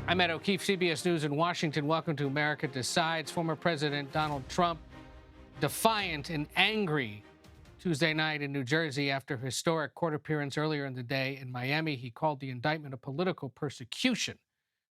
I'm Ed O'Keefe, CBS News in Washington. Welcome to America Decides. Former President Donald Trump, defiant and angry Tuesday night in New Jersey after a historic court appearance earlier in the day in Miami. He called the indictment a political persecution.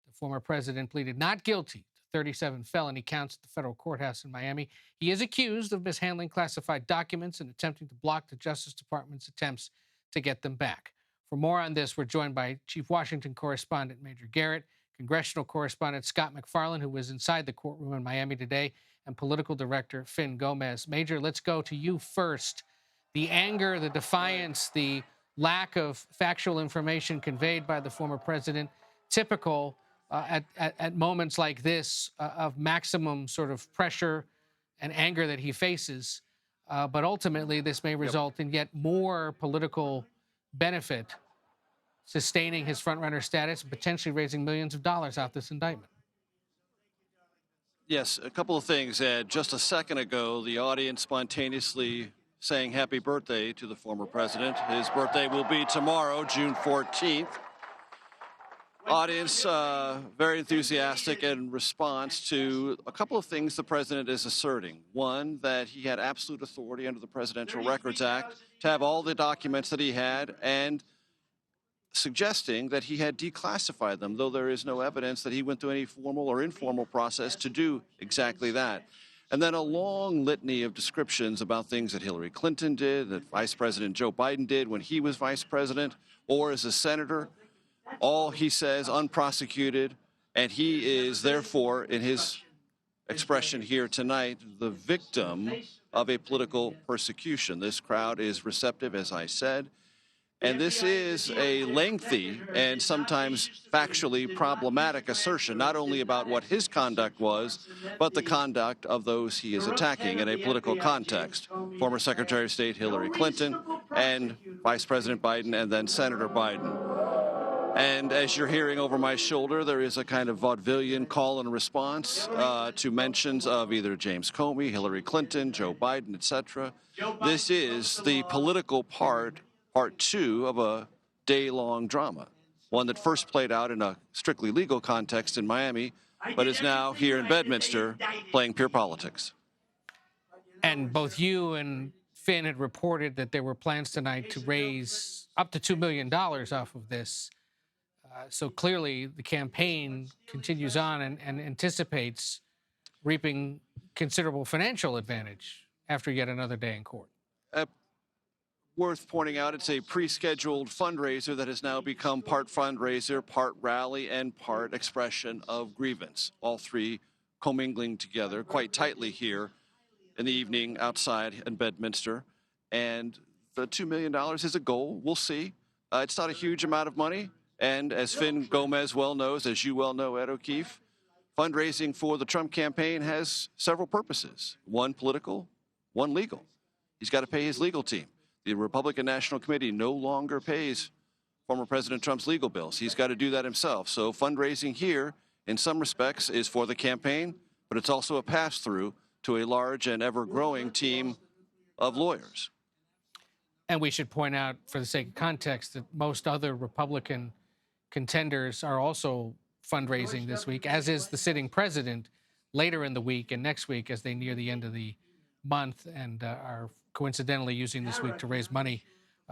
The former president pleaded not guilty to 37 felony counts at the federal courthouse in Miami. He is accused of mishandling classified documents and attempting to block the Justice Department's attempts to get them back. For more on this, we're joined by Chief Washington Correspondent Major Garrett, Congressional Correspondent Scott MacFarlane, who was inside the courtroom in Miami today, and Political Director Finn Gomez. Major, let's go to you first. The anger, the defiance, the lack of factual information conveyed by the former president, typical at moments like this of maximum sort of pressure and anger that he faces. But ultimately, this may result in yet more political benefit, sustaining his front-runner status and potentially raising millions of dollars off this indictment. Yes, a couple of things, Ed. Just a second ago, the audience spontaneously saying happy birthday to the former president. His birthday will be tomorrow, June 14th. Audience very enthusiastic in response to a couple of things the president is asserting. One, that he had absolute authority under the Presidential Records Act to have all the documents that he had, and suggesting that he had declassified them, though there is no evidence that he went through any formal or informal process to do exactly that. And then a long litany of descriptions about things that Hillary Clinton did, that Vice President Joe Biden did when he was vice president or as a senator, all, he says, unprosecuted, and he is therefore, in his expression here tonight, the victim of a political persecution. This crowd is receptive, as I said. And this is a lengthy and sometimes factually problematic assertion, not only about what his conduct was, but the conduct of those he is attacking in a political context. Former Secretary of State Hillary Clinton and Vice President Biden and then Senator Biden. And as you're hearing over my shoulder, there is a kind of vaudevillian call and response to mentions of either James Comey, Hillary Clinton, Joe Biden, etc. This is the political part two of a day-long drama, one that first played out in a strictly legal context in Miami, but is now here in Bedminster playing pure politics. And both you and Finn had reported that there were plans tonight to raise up to $2 million off of this. So clearly the campaign continues on and anticipates reaping considerable financial advantage after yet another day in court. Worth pointing out, it's a pre-scheduled fundraiser that has now become part fundraiser, part rally, and part expression of grievance. All three commingling together quite tightly here in the evening outside in Bedminster. And the $2 million is a goal. We'll see. It's not a huge amount of money. And as Finn Gomez well knows, as you well know, Ed O'Keefe, fundraising for the Trump campaign has several purposes. One political, one legal. He's got to pay his legal team. The Republican National Committee no longer pays former President Trump's legal bills. He's got to do that himself. So fundraising here, in some respects, is for the campaign, but it's also a pass-through to a large and ever-growing team of lawyers. And we should point out, for the sake of context, that most other Republican contenders are also fundraising this week, as is the sitting president later in the week and next week as they near the end of the month and are coincidentally using this week to raise money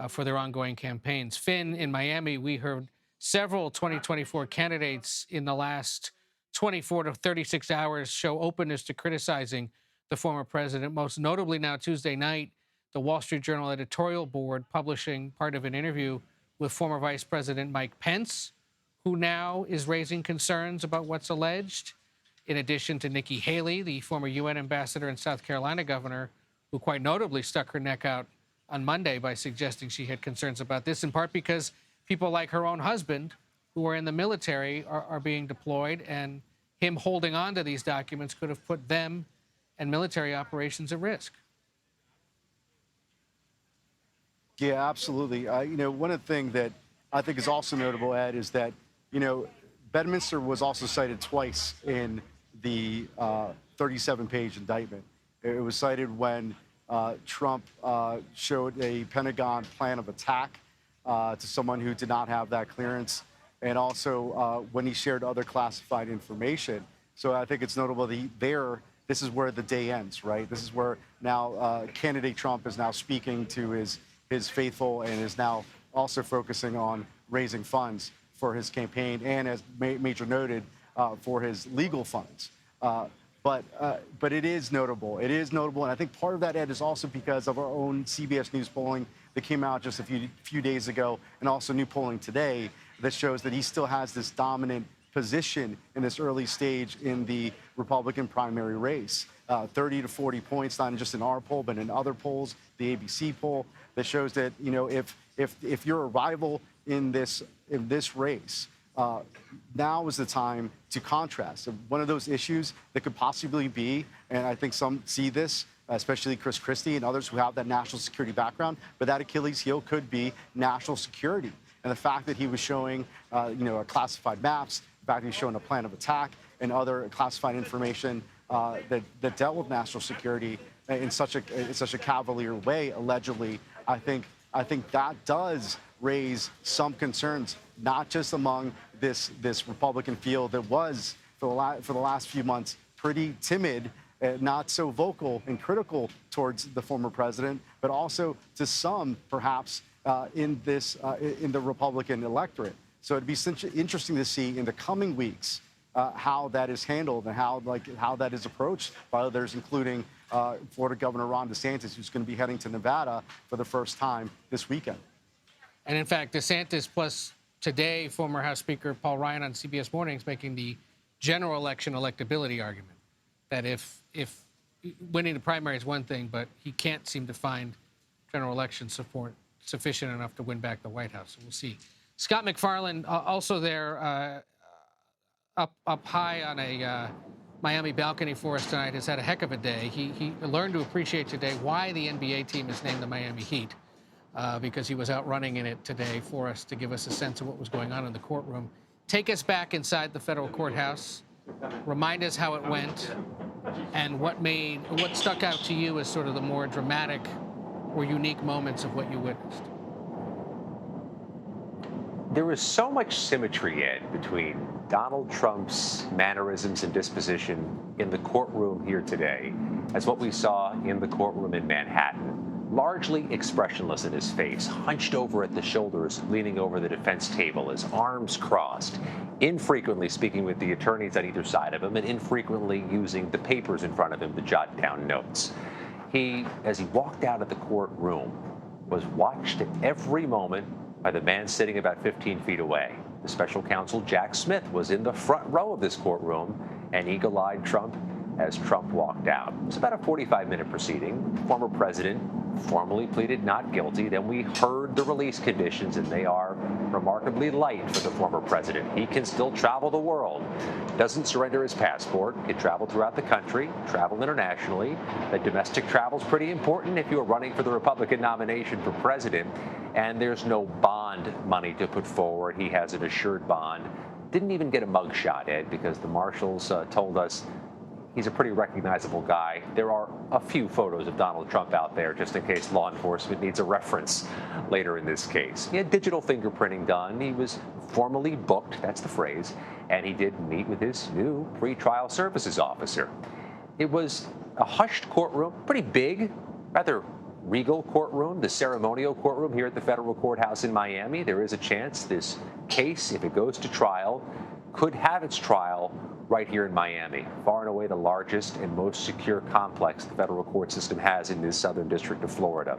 for their ongoing campaigns. Finn, in Miami, we heard several 2024 candidates in the last 24 to 36 hours show openness to criticizing the former president, most notably now Tuesday night, the Wall Street Journal editorial board publishing part of an interview with former Vice President Mike Pence, who now is raising concerns about what's alleged, in addition to Nikki Haley, the former UN ambassador and South Carolina governor, who quite notably stuck her neck out on Monday by suggesting she had concerns about this, in part because people like her own husband, who are in the military, are being deployed, and him holding on to these documents could have put them and military operations at risk. Yeah, absolutely. One of the things that I think is also notable, Ed, is that, Bedminster was also cited twice in the 37-page indictment. It was cited when Trump showed a Pentagon plan of attack to someone who did not have that clearance. and also when he shared other classified information. So I think it's notable that this is where the day ends, right? This is where now candidate Trump is now speaking to his faithful and is now also focusing on raising funds for his campaign and, as Major noted, for his legal funds. But it is notable. It is notable, and I think part of that, Ed, is also because of our own CBS News polling that came out just a few days ago, and also new polling today that shows that he still has this dominant position in this early stage in the Republican primary race. 30 to 40 points, not just in our poll, but in other polls, the ABC poll, that shows that, you know, if you're a rival in this race, now is the time to contrast. One of those issues that could possibly be, and I think some see this, especially Chris Christie and others who have that national security background, but that Achilles heel could be national security. And the fact that he was showing, classified maps, the fact that he's showing a plan of attack and other classified information that dealt with national security in such a cavalier way, allegedly, I think that does raise some concerns, not just among this Republican field that was for the last few months pretty timid, not so vocal and critical towards the former president, but also to some perhaps in the Republican electorate. So it'd be interesting to see in the coming weeks how that is handled and how that is approached by others, including Florida Governor Ron DeSantis, who's going to be heading to Nevada for the first time this weekend. And in fact, DeSantis plus today, former House Speaker Paul Ryan on CBS Mornings making the general election electability argument that if winning the primary is one thing, but he can't seem to find general election support sufficient enough to win back the White House. So we'll see. Scott McFarland, also there up high on a Miami balcony for us tonight, has had a heck of a day. He learned to appreciate today why the NBA team is named the Miami Heat, because he was out running in it today for us to give us a sense of what was going on in the courtroom. Take us back inside the federal courthouse. Remind us how it went and what stuck out to you as sort of the more dramatic or unique moments of what you witnessed. There was so much symmetry, Ed, between Donald Trump's mannerisms and disposition in the courtroom here today as what we saw in the courtroom in Manhattan. Largely expressionless in his face, hunched over at the shoulders, leaning over the defense table, his arms crossed, infrequently speaking with the attorneys on either side of him, and infrequently using the papers in front of him to jot down notes. He, as he walked out of the courtroom, was watched at every moment by the man sitting about 15 feet away. The special counsel, Jack Smith, was in the front row of this courtroom and eagle-eyed Trump as Trump walked out. It was about a 45-minute proceeding. The former president formally pleaded not guilty. Then we heard the release conditions, and they are remarkably light for the former president. He can still travel the world, doesn't surrender his passport, can travel throughout the country, travel internationally. That domestic travel is pretty important if you're running for the Republican nomination for president. And there's no bond money to put forward. He has an assured bond. Didn't even get a mugshot, Ed, because the marshals told us he's a pretty recognizable guy. There are a few photos of Donald Trump out there just in case law enforcement needs a reference later in this case. He had digital fingerprinting done. He was formally booked, that's the phrase, and he did meet with his new pretrial services officer. It was a hushed courtroom, pretty big, rather regal courtroom, the ceremonial courtroom here at the federal courthouse in Miami. There is a chance this case, if it goes to trial, could have its trial right here in Miami, far and away the largest and most secure complex the federal court system has in this southern district of Florida.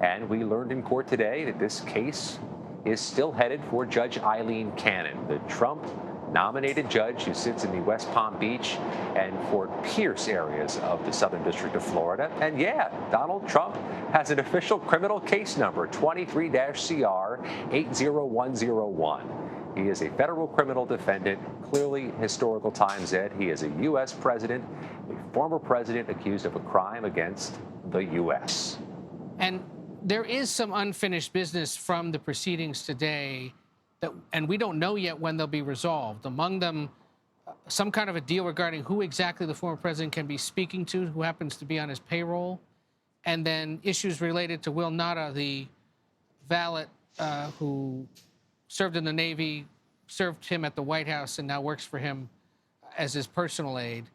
And we learned in court today that this case is still headed for Judge Eileen Cannon, the Trump-nominated judge who sits in the West Palm Beach and Fort Pierce areas of the southern district of Florida. And yeah, Donald Trump has an official criminal case number, 23-CR 80101. He is a federal criminal defendant, clearly historical times, Ed. He is a U.S. president, a former president accused of a crime against the U.S. And there is some unfinished business from the proceedings today, and we don't know yet when they'll be resolved. Among them, some kind of a deal regarding who exactly the former president can be speaking to, who happens to be on his payroll, and then issues related to Will Nada, the valet who served in the Navy, served him at the White House and now works for him as his personal aide.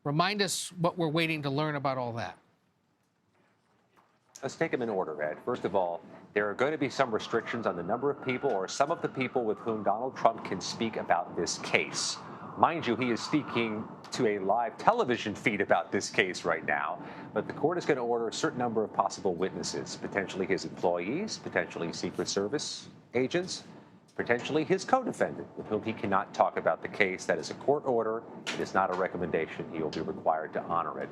Remind us what we're waiting to learn about all that. Let's take them in order, Ed. First of all, there are going to be some restrictions on the number of people or some of the people with whom Donald Trump can speak about this case. Mind you, he is speaking to a live television feed about this case right now, but the court is going to order a certain number of possible witnesses, potentially his employees, potentially Secret Service agents, potentially his co-defendant, with whom he cannot talk about the case. That is a court order. It is not a recommendation. He will be required to honor it.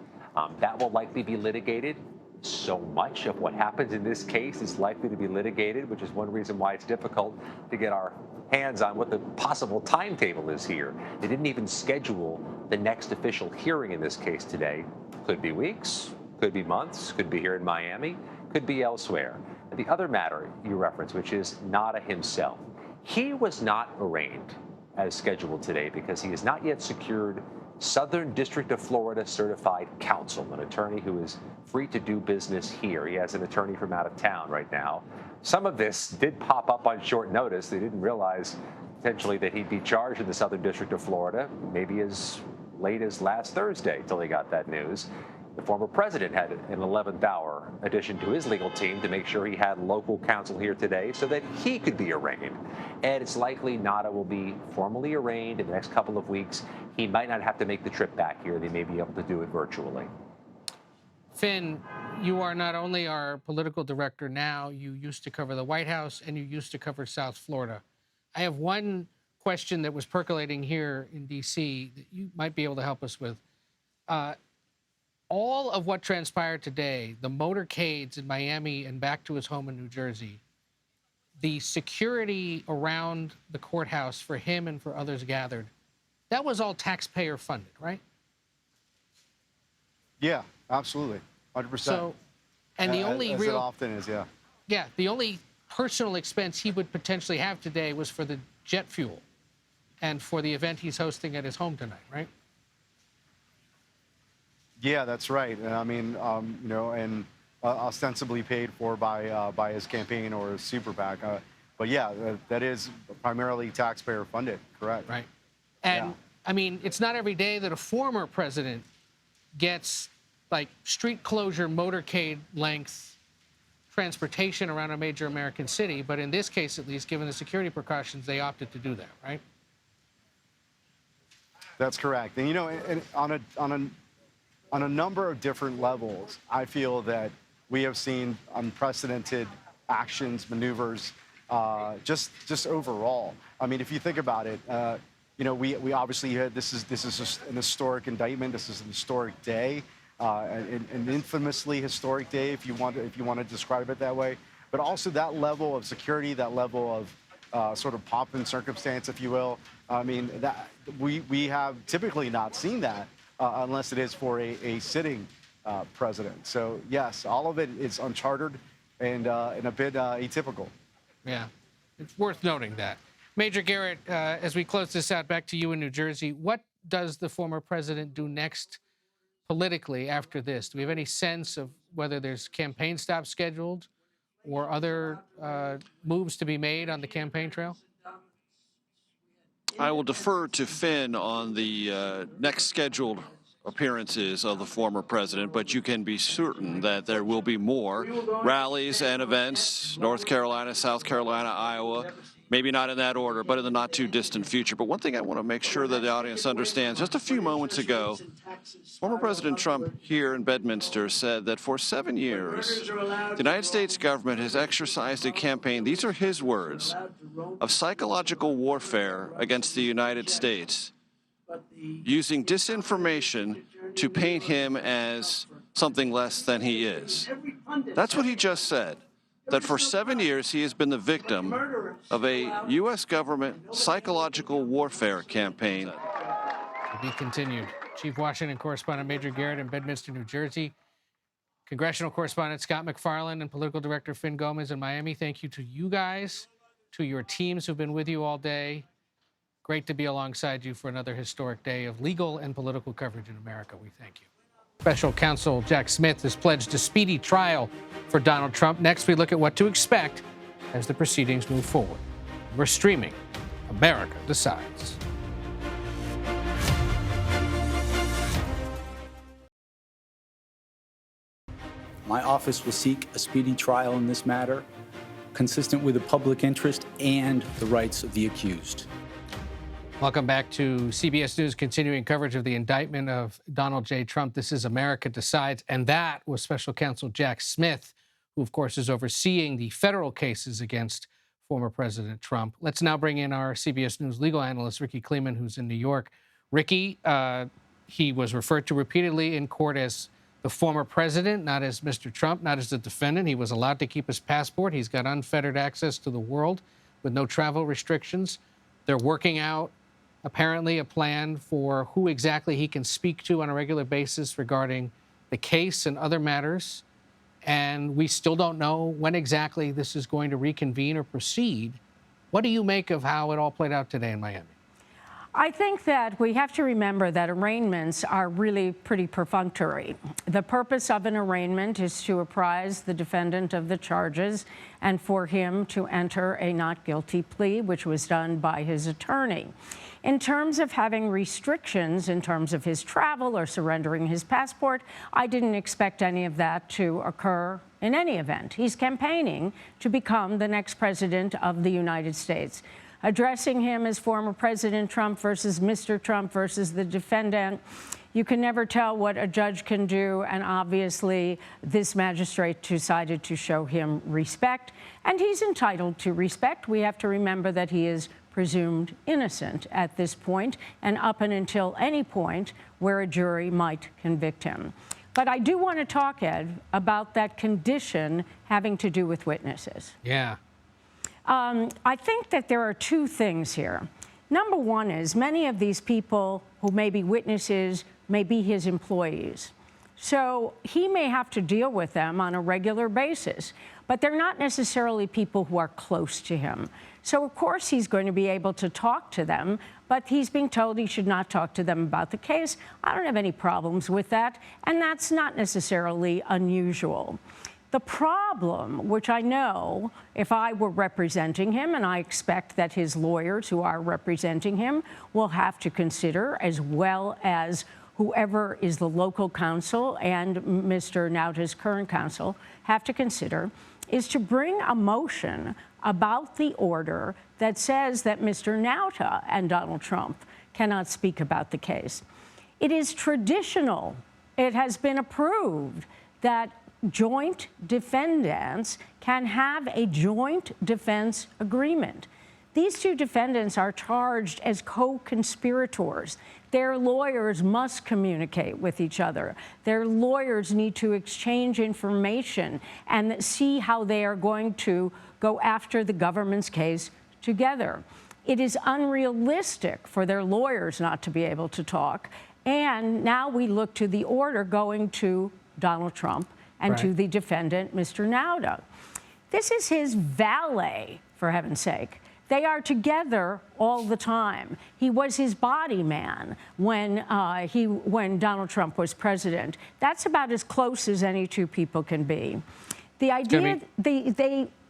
That will likely be litigated. So much of what happens in this case is likely to be litigated, which is one reason why it's difficult to get our hands on what the possible timetable is here. They didn't even schedule the next official hearing in this case today. Could be weeks, could be months, could be here in Miami, could be elsewhere. And the other matter you referenced, which is Nada himself, he was not arraigned as scheduled today because he has not yet secured Southern District of Florida certified counsel, an attorney who is free to do business here. He has an attorney from out of town right now. Some of this did pop up on short notice. They didn't realize potentially that he'd be charged in the Southern District of Florida, maybe as late as last Thursday till he got that news. The former president had an 11th hour addition to his legal team to make sure he had local counsel here today so that he could be arraigned. And it's likely Nada will be formally arraigned in the next couple of weeks. He might not have to make the trip back here. They may be able to do it virtually. Finn, you are not only our political director now, you used to cover the White House and you used to cover South Florida. I have one question that was percolating here in D.C. that you might be able to help us with. All of what transpired today, the motorcades in Miami and back to his home in New Jersey, the security around the courthouse for him and for others gathered, that was all taxpayer funded, right? Yeah, absolutely. 100%. So, and the only as real... it often is, yeah. Yeah, the only personal expense he would potentially have today was for the jet fuel and for the event he's hosting at his home tonight, right? Yeah, that's right. I mean, you know, and ostensibly paid for by his campaign or his super PAC. But yeah, that is primarily taxpayer funded, correct? Right. And yeah. I mean, it's not every day that a former president gets like street closure, motorcade length transportation around a major American city. But in this case, at least, given the security precautions, they opted to do that, right? That's correct. And, you know, and on a number of different levels, I feel that we have seen unprecedented actions, maneuvers, just overall. I mean, if you think about it, you know, we obviously had this is just an historic indictment. This is an historic day, an infamously historic day, if you want to describe it that way. But also that level of security, that level of sort of pomp and circumstance, if you will. I mean, that we have typically not seen that. Unless it is for a sitting president. So, yes, all of it is uncharted and a bit atypical. Yeah, it's worth noting that. Major Garrett, as we close this out, back to you in New Jersey, what does the former president do next politically after this? Do we have any sense of whether there's campaign stops scheduled or other moves to be made on the campaign trail? I will defer to Finn on the next scheduled appearances of the former president, but you can be certain that there will be more rallies and events, North Carolina, South Carolina, Iowa, maybe not in that order, but in the not too distant future. But one thing I want to make sure that the audience understands, just a few moments ago, former President Trump here in Bedminster said that for 7 years, the United States government has exercised a campaign, these are his words, of psychological warfare against the United States, using disinformation to paint him as something less than he is. That's what he just said, that for 7 years he has been the victim of a U.S. government psychological warfare campaign. To be continued. Chief Washington Correspondent Major Garrett in Bedminster, New Jersey. Congressional Correspondent Scott McFarland and Political Director Finn Gomez in Miami. Thank you to you guys, to your teams who've been with you all day. Great to be alongside you for another historic day of legal and political coverage in America. We thank you. Special counsel Jack Smith has pledged a speedy trial for Donald Trump. Next, we look at what to expect as the proceedings move forward. We're streaming America Decides. My office will seek a speedy trial in this matter, consistent with the public interest and the rights of the accused. Welcome back to CBS News, continuing coverage of the indictment of Donald J. Trump. This is America Decides, and that was Special Counsel Jack Smith, who, of course, is overseeing the federal cases against former President Trump. Let's now bring in our CBS News legal analyst, Ricky Kleeman, who's in New York. Ricky, he was referred to repeatedly in court as the former president, not as Mr. Trump, not as the defendant. He was allowed to keep his passport. He's got unfettered access to the world with no travel restrictions. They're working out, apparently, a plan for who exactly he can speak to on a regular basis regarding the case and other matters. And we still don't know when exactly this is going to reconvene or proceed. What do you make of how it all played out today in Miami? I think that we have to remember that arraignments are really pretty perfunctory. The purpose of an arraignment is to apprise the defendant of the charges and for him to enter a not guilty plea, which was done by his attorney. In terms of having restrictions in terms of his travel or surrendering his passport, I didn't expect any of that to occur in any event. He's campaigning to become the next president of the United States. Addressing him as former President Trump versus Mr. Trump versus the defendant, you can never tell what a judge can do, and obviously this magistrate decided to show him respect, and he's entitled to respect. We have to remember that he is presumed innocent at this point and up and until any point where a jury might convict him. But I do want to talk, Ed, about that condition having to do with witnesses. Yeah. I think that there are two things here. Number one is many of these people who may be witnesses may be his employees. So he may have to deal with them on a regular basis, but they're not necessarily people who are close to him. So, of course, he's going to be able to talk to them, but he's being told he should not talk to them about the case. I don't have any problems with that, and that's not necessarily unusual. The problem, which I know if I were representing him, and I expect that his lawyers who are representing him will have to consider, as well as whoever is the local counsel and Mr. Nauta's current counsel have to consider, is to bring a motion about the order that says that Mr. Nauta and Donald Trump cannot speak about the case. It is traditional, it has been approved, that joint defendants can have a joint defense agreement. These two defendants are charged as co-conspirators. Their lawyers must communicate with each other. Their lawyers need to exchange information and see how they are going to go after the government's case together. It is unrealistic for their lawyers not to be able to talk. And now we look to the order going to Donald Trump and to the defendant, Mr. Nauta. This is his valet, for heaven's sake. They are together all the time. He was his body man when Donald Trump was president. That's about as close as any two people can be. The idea,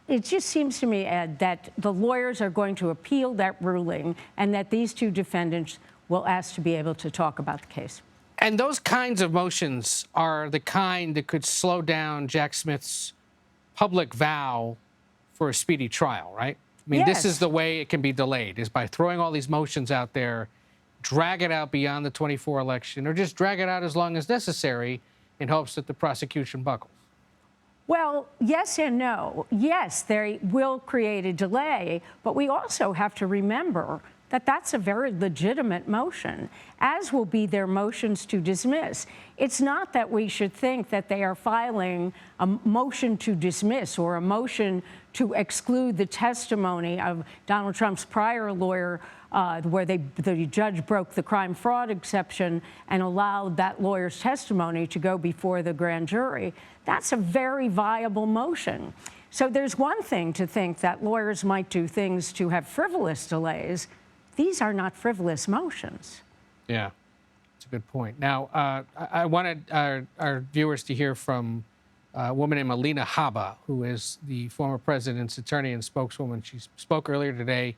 it just seems to me, Ed, that the lawyers are going to appeal that ruling and that these two defendants will ask to be able to talk about the case. And those kinds of motions are the kind that could slow down Jack Smith's public vow for a speedy trial, right? I mean, Yes. This is the way it can be delayed, is by throwing all these motions out there, drag it out beyond the 24 election, or just drag it out as long as necessary in hopes that the prosecution buckles. Well, yes and no. Yes, they will create a delay, but we also have to remember that that's a very legitimate motion, as will be their motions to dismiss. It's not that we should think that they are filing a motion to dismiss or a motion to exclude the testimony of Donald Trump's prior lawyer, where the judge broke the crime fraud exception and allowed that lawyer's testimony to go before the grand jury. That's a very viable motion. So there's one thing to think that lawyers might do things to have frivolous delays. These are not frivolous motions. Yeah, that's a good point. Now, I wanted our viewers to hear from a woman named Alina Habba, who is the former president's attorney and spokeswoman. She spoke earlier today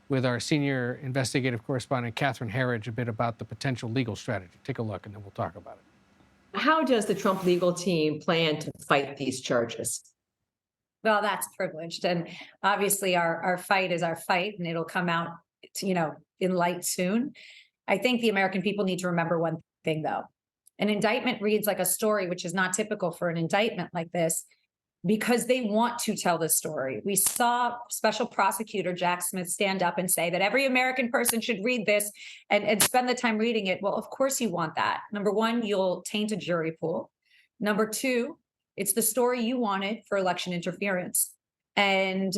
with our senior investigative correspondent, Catherine Herridge, a bit about the potential legal strategy. Take a look, and then we'll talk about it. How does the Trump legal team plan to fight these charges? Well, that's privileged. And obviously our fight is our fight, and it'll come out, in light soon. I think the American people need to remember one thing, though. An indictment reads like a story, which is not typical for an indictment like this, because they want to tell the story. We saw Special Prosecutor Jack Smith stand up and say that every American person should read this and spend the time reading it. Well, of course you want that. Number one, you'll taint a jury pool. Number two, it's the story you wanted for election interference. And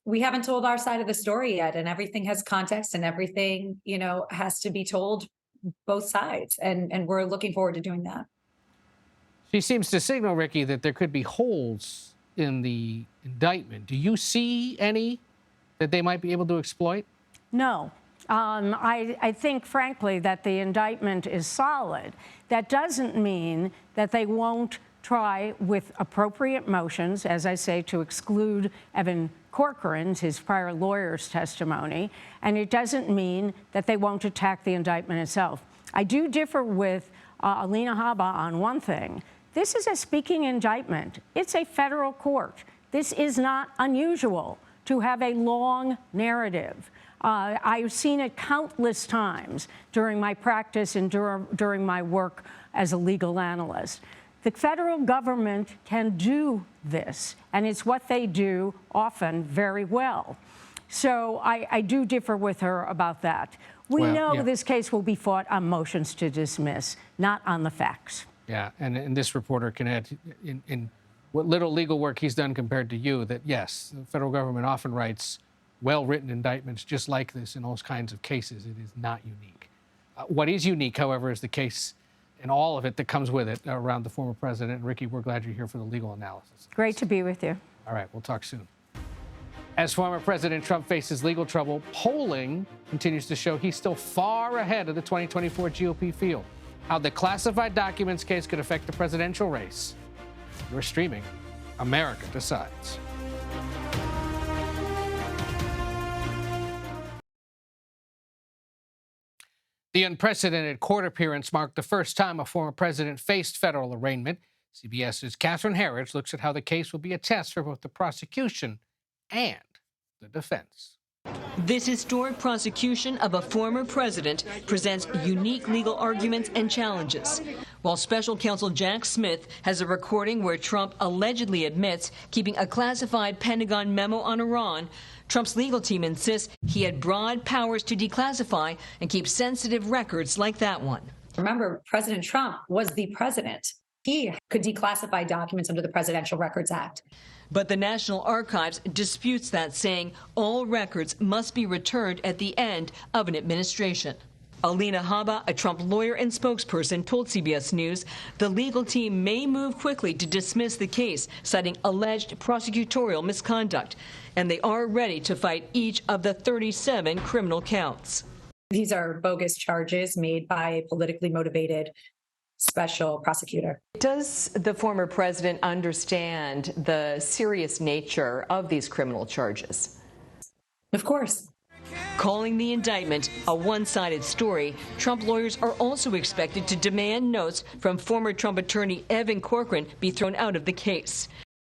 we haven't told our side of the story yet, and everything has context, and everything, has to be told both sides. And we're looking forward to doing that. She seems to signal, Ricky, that there could be holes in the indictment. Do you see any that they might be able to exploit? No. I think, frankly, that the indictment is solid. That doesn't mean that they won't try with appropriate motions, as I say, to exclude Evan Corcoran's, his prior lawyer's testimony. And it doesn't mean that they won't attack the indictment itself. I do differ with Alina Habba on one thing. This is a speaking indictment. It's a federal court. This is not unusual to have a long narrative. I've seen it countless times during my practice and during my work as a legal analyst. The federal government can do this, and it's what they do often very well. So I do differ with her about that. We know this case will be fought on motions to dismiss, not on the facts. Yeah, and this reporter can add, in what little legal work he's done compared to you, that yes, the federal government often writes well-written indictments just like this in all kinds of cases. It is not unique. What is unique, however, is the case and all of it that comes with it around the former president. And Ricky, we're glad you're here for the legal analysis. Great to be with you. All right, we'll talk soon. As former President Trump faces legal trouble, polling continues to show he's still far ahead of the 2024 GOP field. How the classified documents case could affect the presidential race. You're streaming America Decides. The unprecedented court appearance marked the first time a former president faced federal arraignment. CBS's Catherine Herridge looks at how the case will be a test for both the prosecution and the defense. This historic prosecution of a former president presents unique legal arguments and challenges. While special counsel Jack Smith has a recording where Trump allegedly admits keeping a classified Pentagon memo on Iran, Trump's legal team insists he had broad powers to declassify and keep sensitive records like that one. Remember, President Trump was the president. He could declassify documents under the Presidential Records Act. But the National Archives disputes that, saying all records must be returned at the end of an administration. Alina Habba, a Trump lawyer and spokesperson, told CBS News the legal team may move quickly to dismiss the case, citing alleged prosecutorial misconduct. And they are ready to fight each of the 37 criminal counts. These are bogus charges made by a politically motivated special prosecutor. Does the former president understand the serious nature of these criminal charges? Of course. Calling the indictment a one-sided story, Trump lawyers are also expected to demand notes from former Trump attorney Evan Corcoran be thrown out of the case.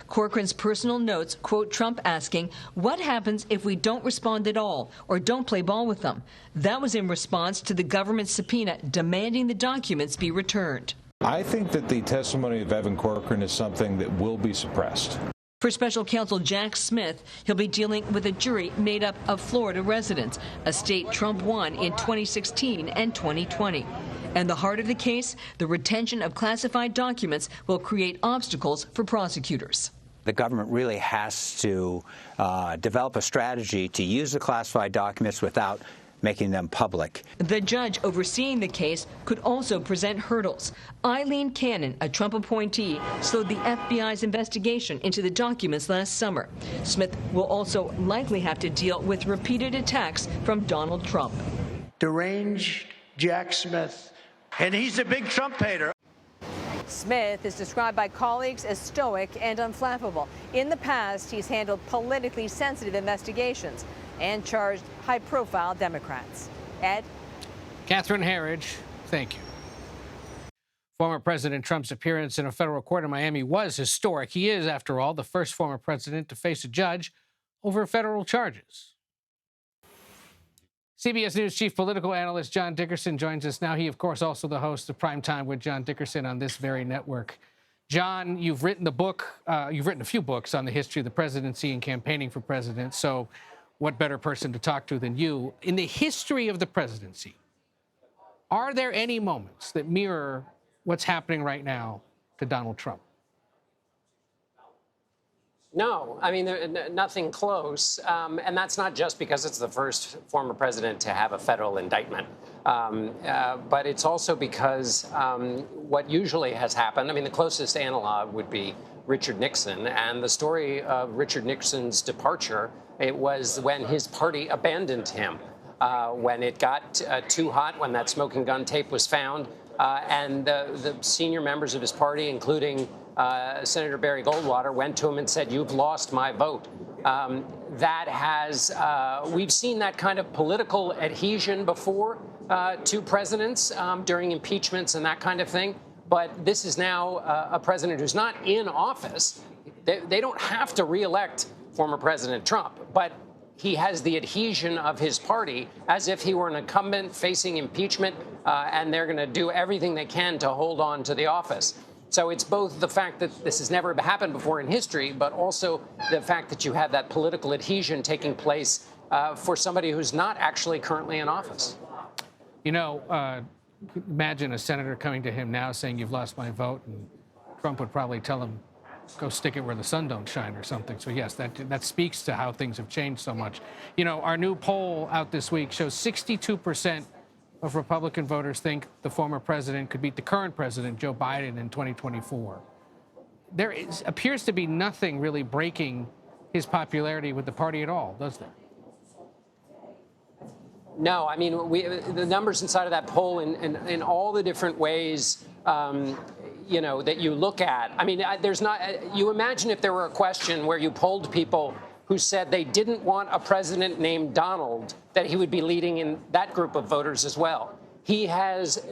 Corcoran's personal notes quote Trump asking, "What happens if we don't respond at all or don't play ball with them?" That was in response to the government subpoena demanding the documents be returned. I think that the testimony of Evan Corcoran is something that will be suppressed. For special counsel Jack Smith, he'll be dealing with a jury made up of Florida residents, a state Trump won in 2016 and 2020. And the heart of the case, the retention of classified documents, will create obstacles for prosecutors. The government really has to develop a strategy to use the classified documents without making them public. The judge overseeing the case could also present hurdles. Eileen Cannon, a Trump appointee, slowed the FBI's investigation into the documents last summer. Smith will also likely have to deal with repeated attacks from Donald Trump. Deranged Jack Smith, and he's a big Trump hater. Smith is described by colleagues as stoic and unflappable. In the past, he's handled politically sensitive investigations. and charged high-profile Democrats. Ed? Catherine Herridge, thank you. Former President Trump's appearance in a federal court in Miami was historic. He is, after all, the first former president to face a judge over federal charges. CBS News chief political analyst John Dickerson joins us now. He, of course, also the host of Prime Time with John Dickerson on this very network. John, you've written you've written a few books on the history of the presidency and campaigning for president. So what better person to talk to than you? In the history of the presidency, are there any moments that mirror what's happening right now to Donald Trump? No, I mean, nothing close. And that's not just because it's the first former president to have a federal indictment. But it's also because what usually has happened, I mean, the closest analog would be Richard Nixon. And the story of Richard Nixon's departure, it was when his party abandoned him, when it got too hot, when that smoking gun tape was found. And the senior members of his party, including Senator Barry Goldwater, went to him and said, "You've lost my vote." We've seen that kind of political adhesion before to presidents during impeachments and that kind of thing. But this is now a president who's not in office. They don't have to reelect former President Trump, but he has the adhesion of his party as if he were an incumbent facing impeachment, and they're going to do everything they can to hold on to the office. So it's both the fact that this has never happened before in history, but also the fact that you have that political adhesion taking place for somebody who's not actually currently in office. You know, imagine a senator coming to him now saying, "You've lost my vote," and Trump would probably tell him, "Go stick it where the sun don't shine," or something. So yes, that speaks to how things have changed so much. You know, our new poll out this week shows 62% of Republican voters think the former president could beat the current president, Joe Biden, in 2024. There appears to be nothing really breaking his popularity with the party at all, does there? No, I mean, the numbers inside of that poll in all the different ways, you know, that you look at. I mean, there's not, you imagine if there were a question where you polled people who said they didn't want a president named Donald, that he would be leading in that group of voters as well. He has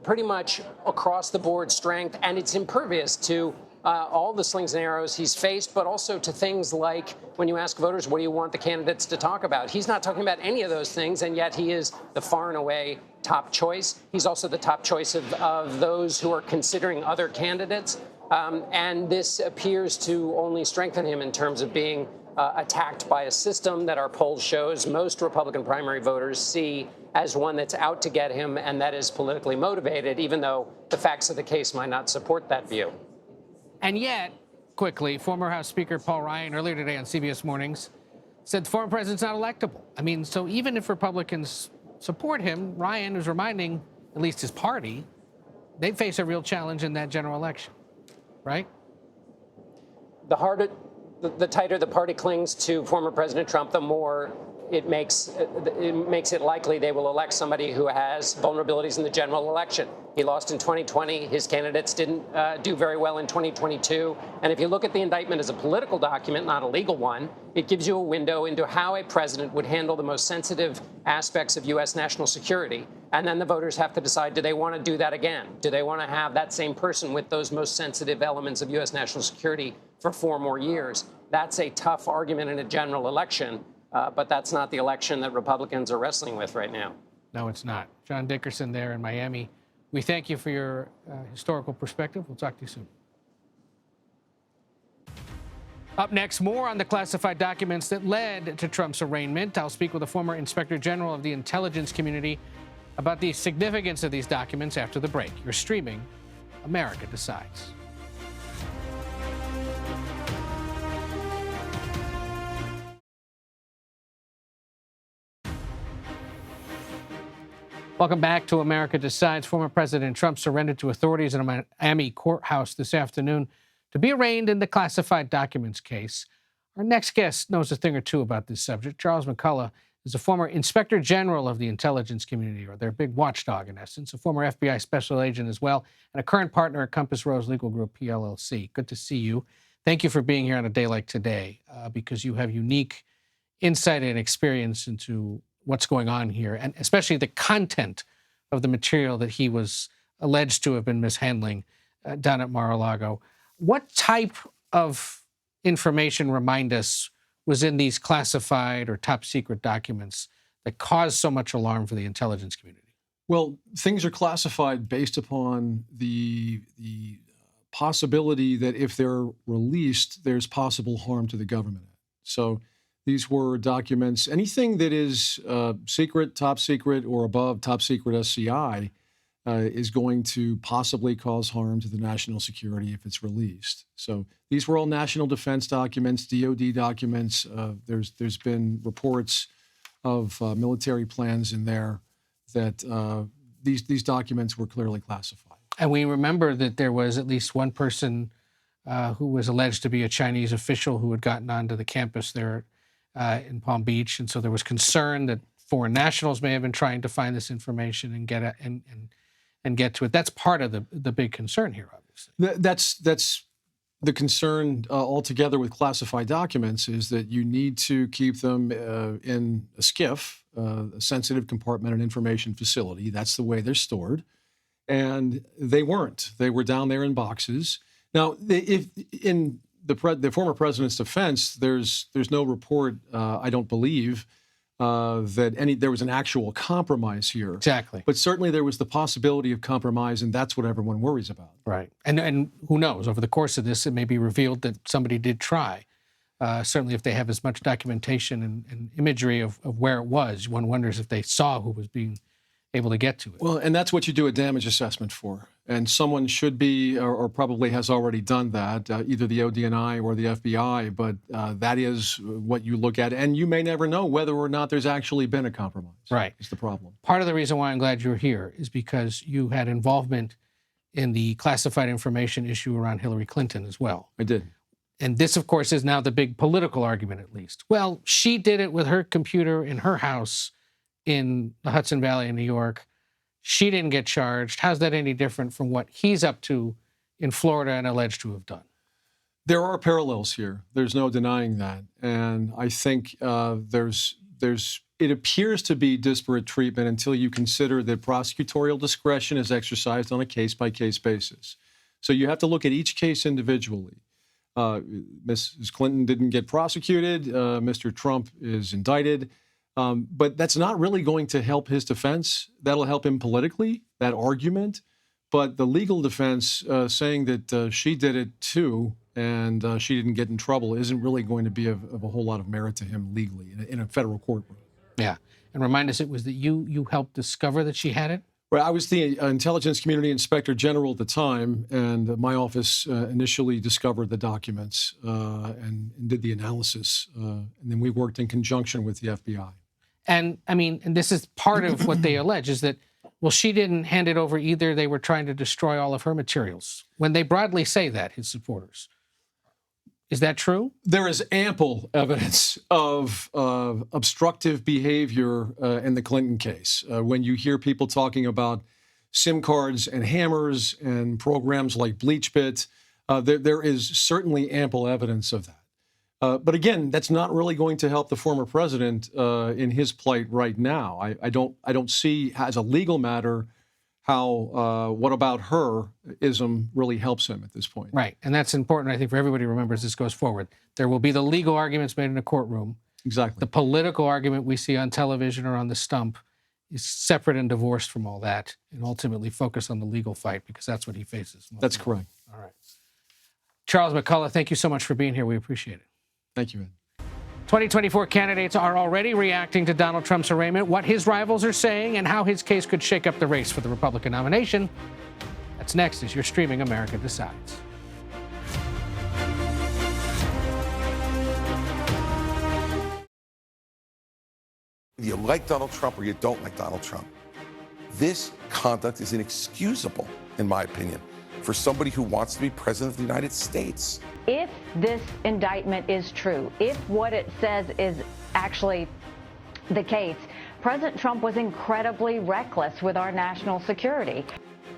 pretty much across the board strength, and it's impervious to all the slings and arrows he's faced, but also to things like when you ask voters, what do you want the candidates to talk about? He's not talking about any of those things, and yet he is the far and away top choice. He's also the top choice of those who are considering other candidates. And this appears to only strengthen him in terms of being attacked by a system that our poll shows most Republican primary voters see as one that's out to get him and that is politically motivated, even though the facts of the case might not support that view. And yet, quickly, former House Speaker Paul Ryan earlier today on CBS Mornings said the former president's not electable. I mean, so even if Republicans support him, Ryan is reminding at least his party they face a real challenge in that general election, right? The tighter the party clings to former President Trump, the more it makes it likely they will elect somebody who has vulnerabilities in the general election. He lost in 2020. His candidates didn't do very well in 2022. And if you look at the indictment as a political document, not a legal one, it gives you a window into how a president would handle the most sensitive aspects of U.S. national security. And then the voters have to decide, do they want to do that again? Do they want to have that same person with those most sensitive elements of U.S. national security for 4 more years? That's a tough argument in a general election. But that's not the election that Republicans are wrestling with right now. No, it's not. John Dickerson there in Miami. We thank you for your historical perspective. We'll talk to you soon. Up next, more on the classified documents that led to Trump's arraignment. I'll speak with a former Inspector General of the intelligence community about the significance of these documents after the break. You're streaming America Decides. Welcome back to America Decides. Former President Trump surrendered to authorities in a Miami courthouse this afternoon to be arraigned in the classified documents case. Our next guest knows a thing or two about this subject. Charles McCullough is a former Inspector General of the intelligence community, or their big watchdog in essence, a former FBI special agent as well, and a current partner at Compass Rose Legal Group, PLLC. Good to see you. Thank you for being here on a day like today, because you have unique insight and experience into what's going on here, and especially the content of the material that he was alleged to have been mishandling down at Mar-a-Lago. What type of information, remind us, was in these classified or top secret documents that caused so much alarm for the intelligence community? Well, things are classified based upon the possibility that if they're released, there's possible harm to the government. So these were documents, anything that is secret, top secret, or above top secret SCI is going to possibly cause harm to the national security if it's released. So these were all national defense documents, DOD documents. There's been reports of military plans in there that these documents were clearly classified. And we remember that there was at least one person who was alleged to be a Chinese official who had gotten onto the campus there in Palm Beach. And so there was concern that foreign nationals may have been trying to find this information and get to it. That's part of the big concern here, obviously. That's the concern altogether with classified documents, is that you need to keep them in a SCIF, a sensitive compartmented information facility. That's the way they're stored. And they weren't. They were down there in boxes. Now, if in the former president's defense, there's no report, I don't believe, that there was an actual compromise here. Exactly. But certainly there was the possibility of compromise, and that's what everyone worries about. Right. And who knows, over the course of this, it may be revealed that somebody did try. Certainly if they have as much documentation and imagery of where it was, one wonders if they saw who was being able to get to it. Well, and that's what you do a damage assessment for. And someone should be, or probably has already done that, either the ODNI or the FBI, but that is what you look at. And you may never know whether or not there's actually been a compromise. Right. Is the problem. Part of the reason why I'm glad you're here is because you had involvement in the classified information issue around Hillary Clinton as well. I did. And this, of course, is now the big political argument, at least. Well, she did it with her computer in her house in the Hudson Valley in New York. She didn't get charged. How's that any different from what he's up to in Florida and alleged to have done? There are parallels here. There's no denying that. And I think it appears to be disparate treatment until you consider that prosecutorial discretion is exercised on a case-by-case basis. So you have to look at each case individually. Mrs. Clinton didn't get prosecuted. Mr. Trump is indicted. But that's not really going to help his defense. That'll help him politically, that argument. But the legal defense saying that she did it too and she didn't get in trouble isn't really going to be of a whole lot of merit to him legally in a federal courtroom. Yeah. And remind us, it was that you helped discover that she had it? Well, I was the Intelligence Community Inspector General at the time, and my office initially discovered the documents and did the analysis. And then we worked in conjunction with the FBI. And I mean, and this is part of what they allege, is that, well, she didn't hand it over either. They were trying to destroy all of her materials. When they broadly say that, his supporters. Is that true? There is ample evidence of obstructive behavior in the Clinton case. When you hear people talking about SIM cards and hammers and programs like BleachBit, there is certainly ample evidence of that. But again, that's not really going to help the former president in his plight right now. I don't see, as a legal matter, how what about her-ism really helps him at this point. Right, and that's important, I think, for everybody to remember as this goes forward. There will be the legal arguments made in a courtroom. Exactly. The political argument we see on television or on the stump is separate and divorced from all that, and ultimately focus on the legal fight, because that's what he faces. That's correct. All right. Charles McCullough, thank you so much for being here. We appreciate it. Thank you, Ed. 2024 candidates are already reacting to Donald Trump's arraignment, what his rivals are saying, and how his case could shake up the race for the Republican nomination. That's next as you're streaming America Decides. You like Donald Trump or you don't like Donald Trump. This conduct is inexcusable, in my opinion, for somebody who wants to be president of the United States. If this indictment is true, if what it says is actually the case, President Trump was incredibly reckless with our national security.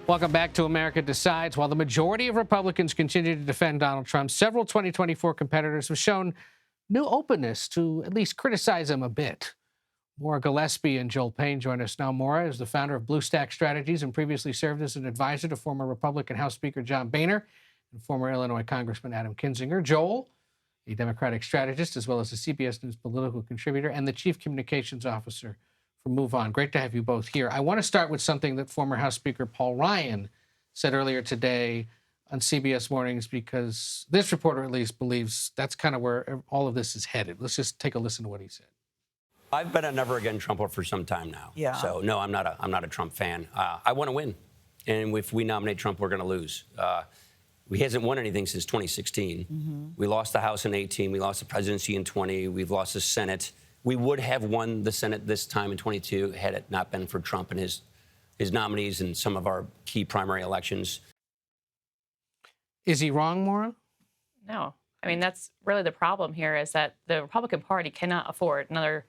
Welcome back to America Decides. While the majority of Republicans continue to defend Donald Trump, several 2024 competitors have shown new openness to at least criticize him a bit. Maura Gillespie and Joel Payne join us now. Maura is the founder of Blue Stack Strategies and previously served as an advisor to former Republican House Speaker John Boehner and former Illinois Congressman Adam Kinzinger. Joel, a Democratic strategist, as well as a CBS News political contributor and the chief communications officer for Move On. Great to have you both here. I want to start with something that former House Speaker Paul Ryan said earlier today on CBS Mornings, because this reporter at least believes that's kind of where all of this is headed. Let's just take a listen to what he said. I've been a never again Trumper for some time now. Yeah. So no, I'm not a Trump fan. I want to win, and if we nominate Trump, we're going to lose. He hasn't won anything since 2016. Mm-hmm. We lost the House in 18. We lost the presidency in 20. We've lost the Senate. We would have won the Senate this time in 22 had it not been for Trump and his nominees in some of our key primary elections. Is he wrong, Maura? No. I mean, that's really the problem here, is that the Republican Party cannot afford another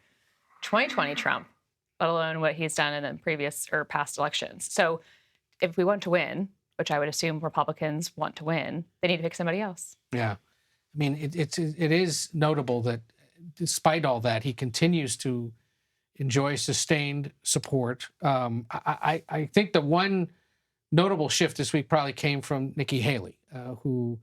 2020 Trump, let alone what he's done in the previous or past elections. So if we want to win, which I would assume Republicans want to win, they need to pick somebody else. Yeah. I mean, it is notable that despite all that, he continues to enjoy sustained support. I think the one notable shift this week probably came from Nikki Haley, who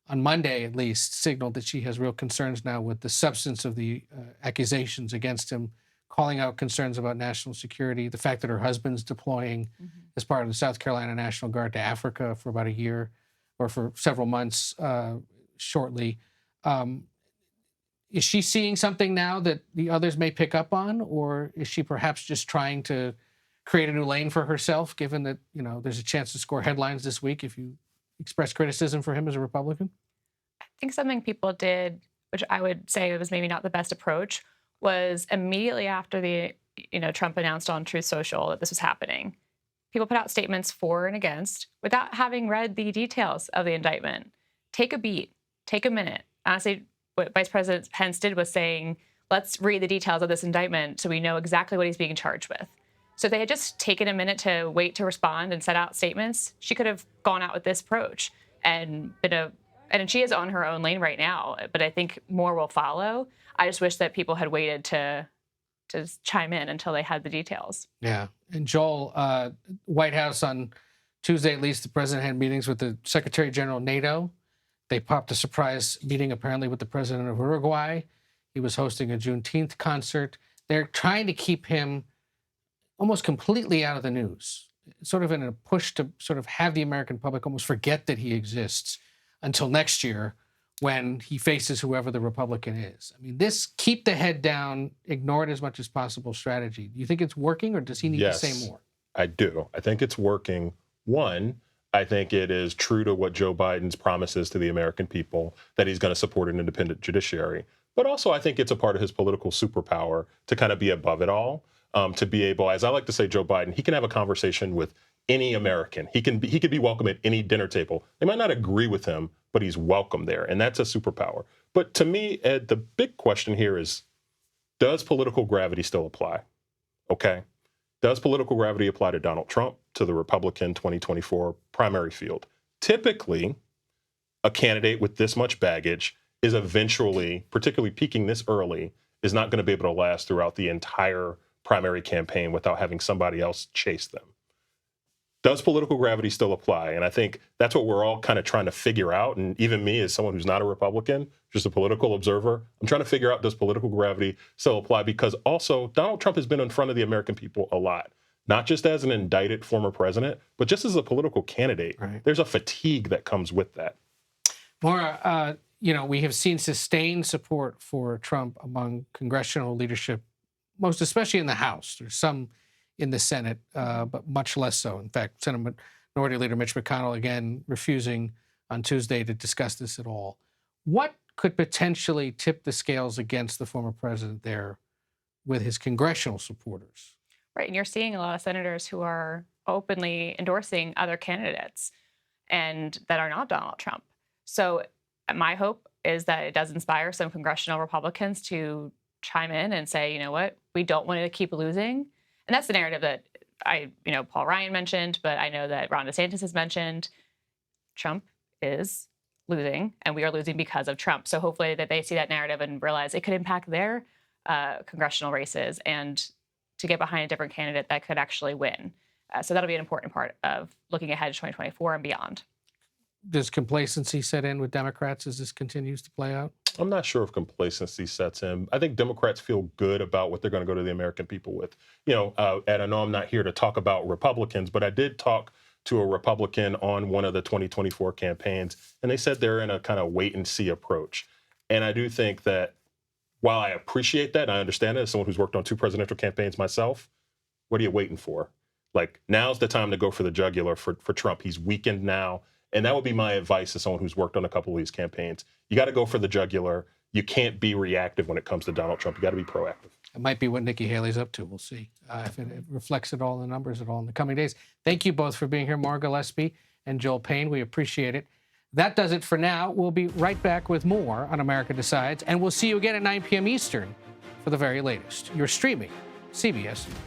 on Monday at least signaled that she has real concerns now with the substance of the accusations against him, calling out concerns about national security, the fact that her husband's deploying as part of the South Carolina National Guard to Africa for about a year or for several months shortly. Is she seeing something now that the others may pick up on, or is she perhaps just trying to create a new lane for herself, given that, you know, there's a chance to score headlines this week if you express criticism for him as a Republican? I think something people did, which I would say was maybe not the best approach, was immediately after the, Trump announced on Truth Social that this was happening, people put out statements for and against without having read the details of the indictment. Take a beat, take a minute. Honestly, what Vice President Pence did was saying, let's read the details of this indictment so we know exactly what he's being charged with. So if they had just taken a minute to wait to respond and set out statements, she could have gone out with this approach and and she is on her own lane right now, but I think more will follow. I just wish that people had waited to chime in until they had the details. Yeah. And Joel, White House on Tuesday, at least, the president had meetings with the Secretary General NATO. They popped a surprise meeting, apparently, with the president of Uruguay. He was hosting a Juneteenth concert. They're trying to keep him almost completely out of the news, sort of in a push to sort of have the American public almost forget that he exists until next year when he faces whoever the Republican is. I mean, this keep the head down, ignore it as much as possible strategy. Do you think it's working, or does he need to say more? I do. I think it's working. One, I think it is true to what Joe Biden's promises to the American people, that he's going to support an independent judiciary. But also, I think it's a part of his political superpower to kind of be above it all, to be able, as I like to say, Joe Biden, he can have a conversation with any American. He could be welcome at any dinner table. They might not agree with him, but he's welcome there, and that's a superpower. But to me, Ed, the big question here is, does political gravity still apply? Okay. Does political gravity apply to Donald Trump, to the Republican 2024 primary field? Typically, a candidate with this much baggage is eventually, particularly peaking this early, is not going to be able to last throughout the entire primary campaign without having somebody else chase them. Does political gravity still apply? And I think that's what we're all kind of trying to figure out. And even me, as someone who's not a Republican, just a political observer, I'm trying to figure out, does political gravity still apply? Because also, Donald Trump has been in front of the American people a lot, not just as an indicted former president, but just as a political candidate. Right. There's a fatigue that comes with that. Maura, we have seen sustained support for Trump among congressional leadership, most especially in the House. There's some in the Senate, but much less so. In fact, Senate Minority Leader Mitch McConnell, again, refusing on Tuesday to discuss this at all. What could potentially tip the scales against the former president there with his congressional supporters? Right, and you're seeing a lot of senators who are openly endorsing other candidates and that are not Donald Trump. So my hope is that it does inspire some congressional Republicans to chime in and say, you know what, we don't want to keep losing. And that's the narrative that Paul Ryan mentioned, but I know that Ron DeSantis has mentioned. Trump is losing, and we are losing because of Trump. So hopefully that they see that narrative and realize it could impact their congressional races, and to get behind a different candidate that could actually win. So that'll be an important part of looking ahead to 2024 and beyond. Does complacency set in with Democrats as this continues to play out? I'm not sure if complacency sets in. I think Democrats feel good about what they're going to go to the American people with. And I know I'm not here to talk about Republicans, but I did talk to a Republican on one of the 2024 campaigns, and they said they're in a kind of wait and see approach. And I do think that while I appreciate that, and I understand it as someone who's worked on 2 presidential campaigns myself, what are you waiting for? Like, now's the time to go for the jugular for Trump. He's weakened now. And that would be my advice to someone who's worked on a couple of these campaigns. You got to go for the jugular. You can't be reactive when it comes to Donald Trump. You got to be proactive. It might be what Nikki Haley's up to. We'll see if it reflects it all in the numbers at all in the coming days. Thank you both for being here, Mark Gillespie and Joel Payne. We appreciate it. That does it for now. We'll be right back with more on America Decides, and we'll see you again at 9 p.m. Eastern for the very latest. You're streaming CBS News.